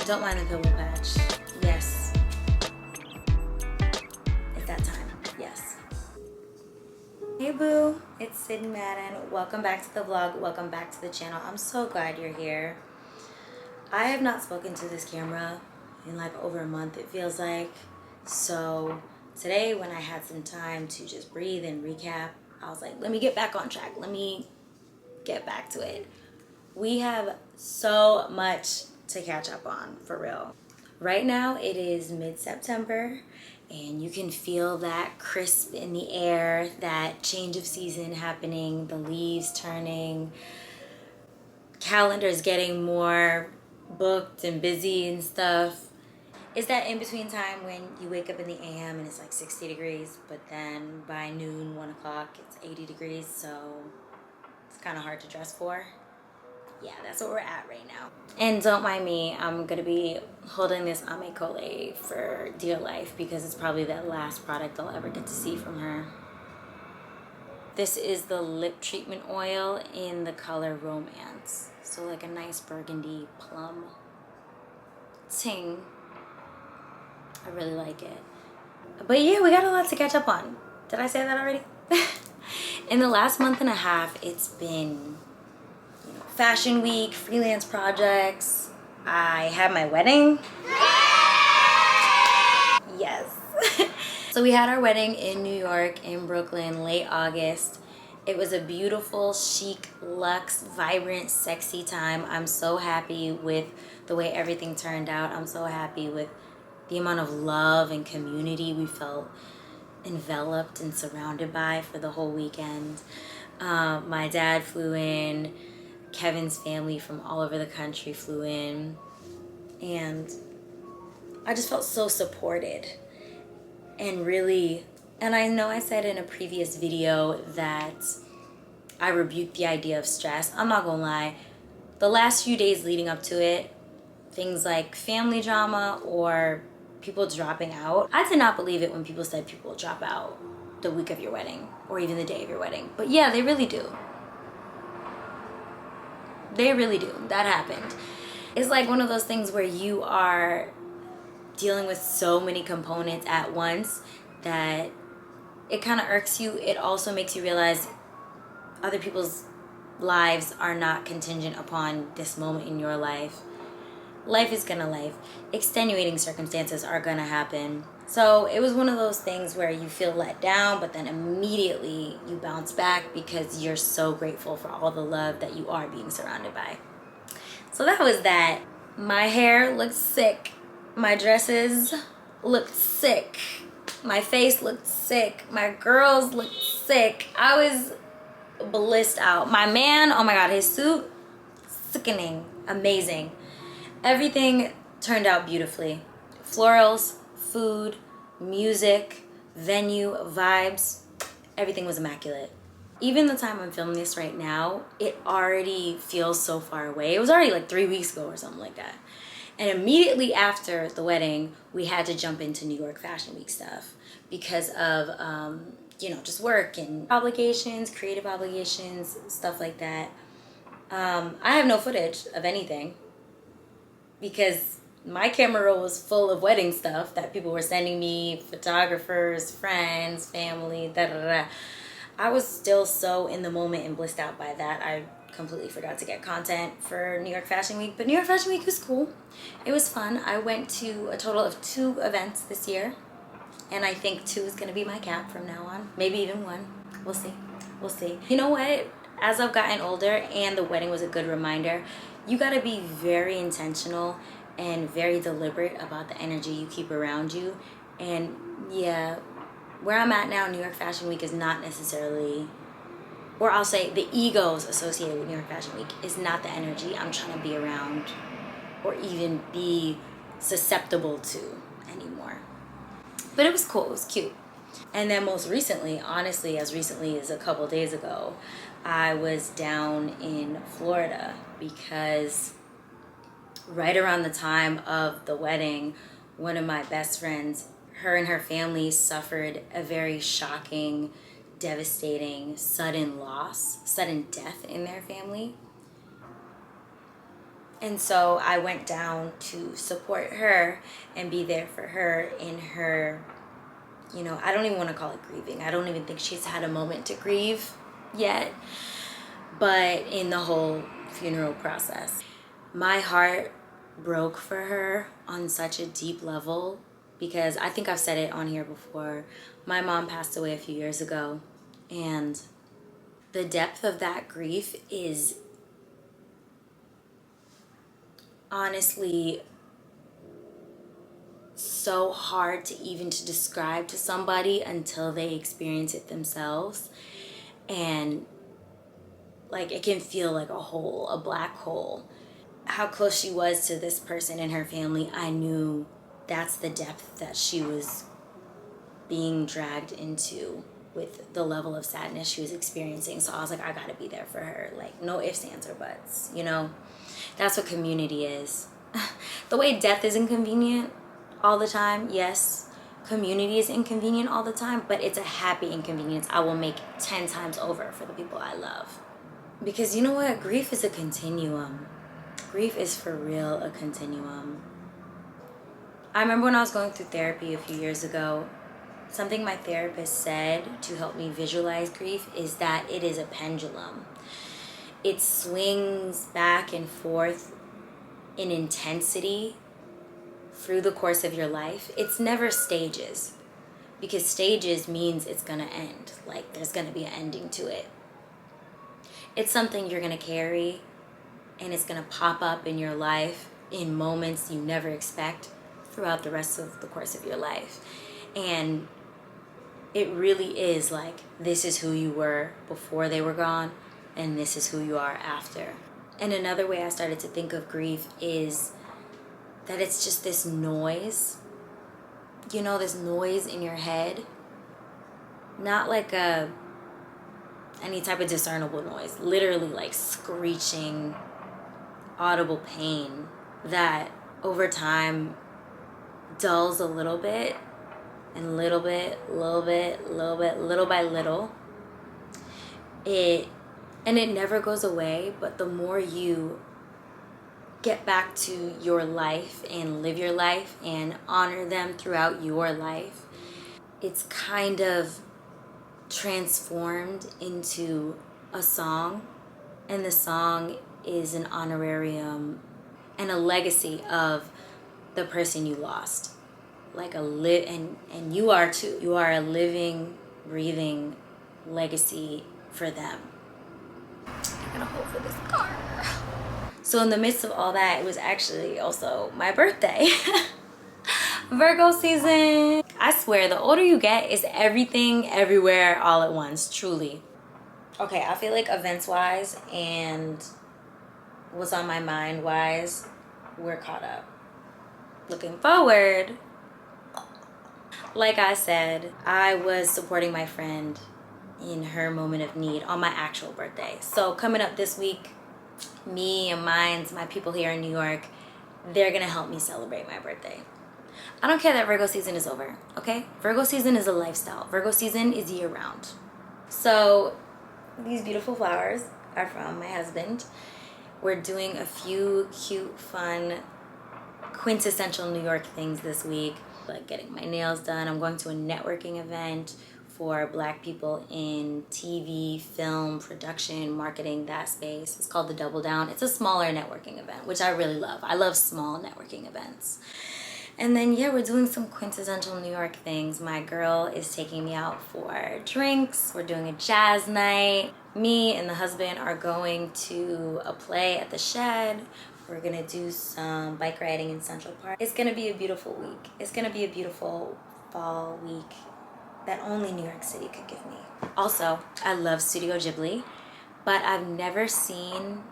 Don't mind the pimple patch. Yes. It's that time. Yes. Hey boo, it's Sydney Madden. Welcome back to the vlog. Welcome back to the channel. I'm so glad you're here. I have not spoken to this camera in like over a month, it feels like. So today when I had some time to just breathe and recap, I was like, let me get back on track. Let me get back to it. We have so much to catch up on, for real. Right now it is mid-September and you can feel that crisp in the air, that change of season happening, the leaves turning, calendars getting more booked and busy and stuff. It's that in-between time when you wake up in the AM and it's like 60 degrees, but then by noon, 1 o'clock, it's 80 degrees, so it's kind of hard to dress for. Yeah, that's what we're at right now. And don't mind me, I'm gonna be holding this Ame Cole for dear life because it's probably the last product I'll ever get to see from her. This is the lip treatment oil in the color Romance. So like a nice burgundy plum ting. I really like it. But yeah, we got a lot to catch up on. Did I say that already? In the last month and a half, it's been Fashion Week, freelance projects. I had my wedding. Yes. So we had our wedding in New York, in Brooklyn, late August. It was a beautiful, chic, luxe, vibrant, sexy time. I'm so happy with the way everything turned out. I'm so happy with the amount of love and community we felt enveloped and surrounded by for the whole weekend. My dad flew in. Kevin's family from all over the country flew in, and I just felt so supported and really, and I know I said in a previous video that I rebuked the idea of stress. I'm not gonna lie, the last few days leading up to it, things like family drama or people dropping out, I did not believe it when people said people will drop out the week of your wedding or even the day of your wedding, but yeah, they really do. They really do. That happened. It's like one of those things where you are dealing with so many components at once that it kind of irks you. It also makes you realize other people's lives are not contingent upon this moment in your life. Life is gonna life. Extenuating circumstances are gonna happen. So it was one of those things where you feel let down, but then immediately you bounce back because you're so grateful for all the love that you are being surrounded by. So that was that. My hair looked sick. My dresses looked sick. My face looked sick. My girls looked sick. I was blissed out. My man, oh my God, his suit, sickening, amazing. Everything turned out beautifully. Florals, food, music, venue, vibes, everything was immaculate. Even the time I'm filming this right now, it already feels so far away. It was already like 3 weeks ago or something like that. And immediately after the wedding, we had to jump into New York Fashion Week stuff because of, just work and obligations, creative obligations, stuff like that. I have no footage of anything because my camera roll was full of wedding stuff that people were sending me, photographers, friends, family, da-da-da. I was still so in the moment and blissed out by that. I completely forgot to get content for New York Fashion Week, but New York Fashion Week was cool. It was fun. I went to a total of 2 events this year, and I think 2 is gonna be my cap from now on. Maybe even 1. We'll see. We'll see. You know what? As I've gotten older, and the wedding was a good reminder, you gotta be very intentional and very deliberate about the energy you keep around you. And yeah, where I'm at now, New York Fashion Week is not necessarily, or I'll say the egos associated with New York Fashion Week is not the energy I'm trying to be around or even be susceptible to anymore. But it was cool, it was cute. And then most recently, honestly, as recently as a couple days ago, I was down in Florida because right around the time of the wedding, one of my best friends, her and her family suffered a very shocking, devastating, sudden loss, sudden death in their family. And so I went down to support her and be there for her in her, you know, I don't even want to call it grieving. I don't even think she's had a moment to grieve yet, but in the whole funeral process. My heart broke for her on such a deep level because I think I've said it on here before. My mom passed away a few years ago, and the depth of that grief is honestly so hard to even to describe to somebody until they experience it themselves. And like it can feel like a hole, a black hole. How close she was to this person and her family, I knew that's the depth that she was being dragged into with the level of sadness she was experiencing. So I was like, I gotta be there for her. Like, no ifs, ands, or buts, you know? That's what community is. The way death is inconvenient all the time, yes. Community is inconvenient all the time, but it's a happy inconvenience I will make 10 times over for the people I love. Because you know what? Grief is a continuum. Grief is for real a continuum. I remember when I was going through therapy a few years ago, something my therapist said to help me visualize grief is that it is a pendulum. It swings back and forth in intensity through the course of your life. It's never stages, because stages means it's gonna end. Like there's gonna be an ending to it. It's something you're gonna carry, and it's gonna pop up in your life in moments you never expect throughout the rest of the course of your life. And it really is like, this is who you were before they were gone, and this is who you are after. And another way I started to think of grief is that it's just this noise, you know, this noise in your head. Not like any type of discernible noise, literally like screeching, audible pain that over time dulls a little bit, and little by little, it never goes away. But the more you get back to your life and live your life and honor them throughout your life, it's kind of transformed into a song. And the song is an honorarium and a legacy of the person you lost. Like and you are too. You are a living, breathing legacy for them. I gotta hold for this car. So in the midst of all that, it was actually also my birthday. Virgo season. I swear, the older you get, is everything, everywhere, all at once, truly. Okay, I feel like events-wise and what's on my mind-wise, we're caught up. Looking forward, like I said, I was supporting my friend in her moment of need on my actual birthday. So coming up this week, me and my people here in New York, they're gonna help me celebrate my birthday. I don't care that Virgo season is over, okay? Virgo season is a lifestyle. Virgo season is year round. So these beautiful flowers are from my husband. We're doing a few cute, fun, quintessential New York things this week. Like getting my nails done. I'm going to a networking event for Black people in TV, film, production, marketing, that space. It's called the Double Down. It's a smaller networking event, which I really love. I love small networking events. And then, yeah, we're doing some quintessential New York things. My girl is taking me out for drinks. We're doing a jazz night. Me and the husband are going to a play at the Shed. We're gonna do some bike riding in Central Park. It's gonna be a beautiful week. It's gonna be a beautiful fall week that only New York City could give me. Also, I love Studio Ghibli, but I've never seen,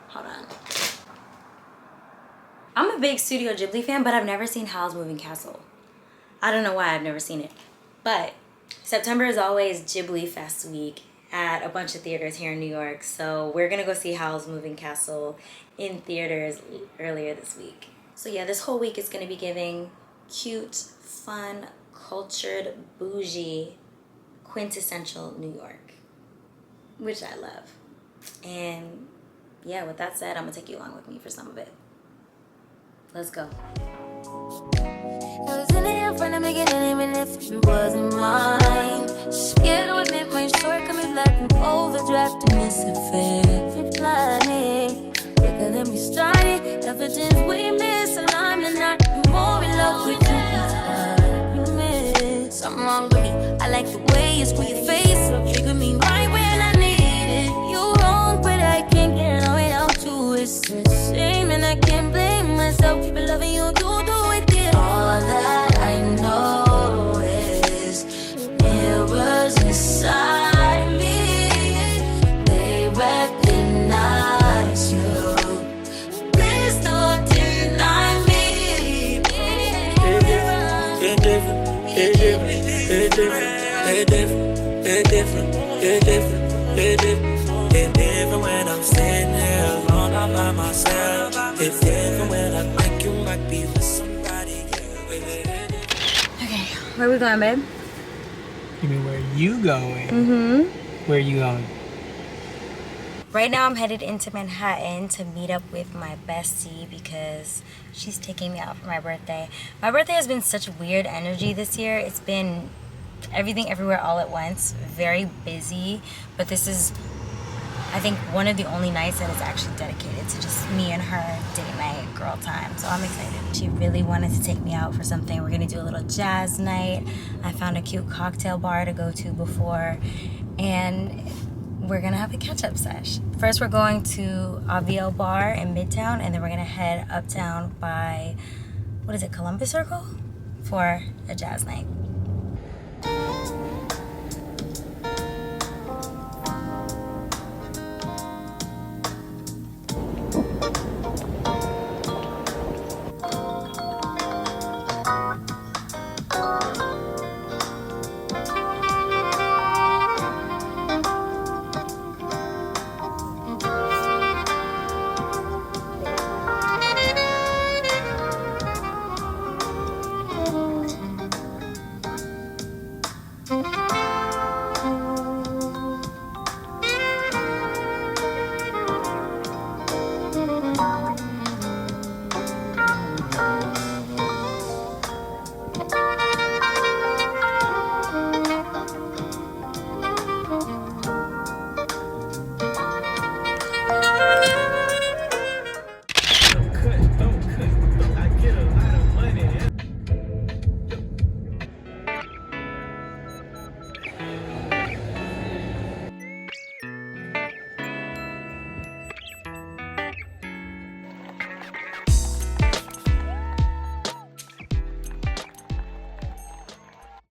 hold on. I'm a big Studio Ghibli fan, but I've never seen Howl's Moving Castle. I don't know why I've never seen it. But September is always Ghibli Fest week at a bunch of theaters here in New York. So we're gonna go see Howl's Moving Castle in theaters earlier this week. So yeah, this whole week is gonna be giving cute, fun, cultured, bougie, quintessential New York, which I love. And yeah, with that said, I'm gonna take you along with me for some of it. Let's go. I was in the air front of beginning, even if it wasn't mine. Scared to admit my shortcomings, like an overdraft and missing fair. Planning quicker than we started. Evidence we miss, and I'm not more in love with you. Miss something wrong with me. I like the way you squeeze your face, trigger me right when I need it. You wrong, but I can't get on without you. It's a shame, and I can't blame myself. Keep loving you, do it. All that I know is mirrors inside me. They recognize you. Please don't deny me. It's different, it's different, it's different, it's different, it's different, it's different, it's different. It's different when I'm sitting here alone all by myself. It's different when I think you might be with somebody. Okay, where are we going, babe? You mean where you going? Mm-hmm. Where are you going? Right now I'm headed into Manhattan to meet up with my bestie because she's taking me out for my birthday. My birthday has been such weird energy this year. It's been everything everywhere all at once. Very busy, but this is, I think, one of the only nights that is actually dedicated to just me and her date night, girl time. So I'm excited. She really wanted to take me out for something. We're gonna do a little jazz night. I found a cute cocktail bar to go to before, and we're gonna have a catch-up sesh. First, we're going to Obvio Bar in Midtown, and then we're gonna head uptown by, what is it, Columbus Circle? For a jazz night.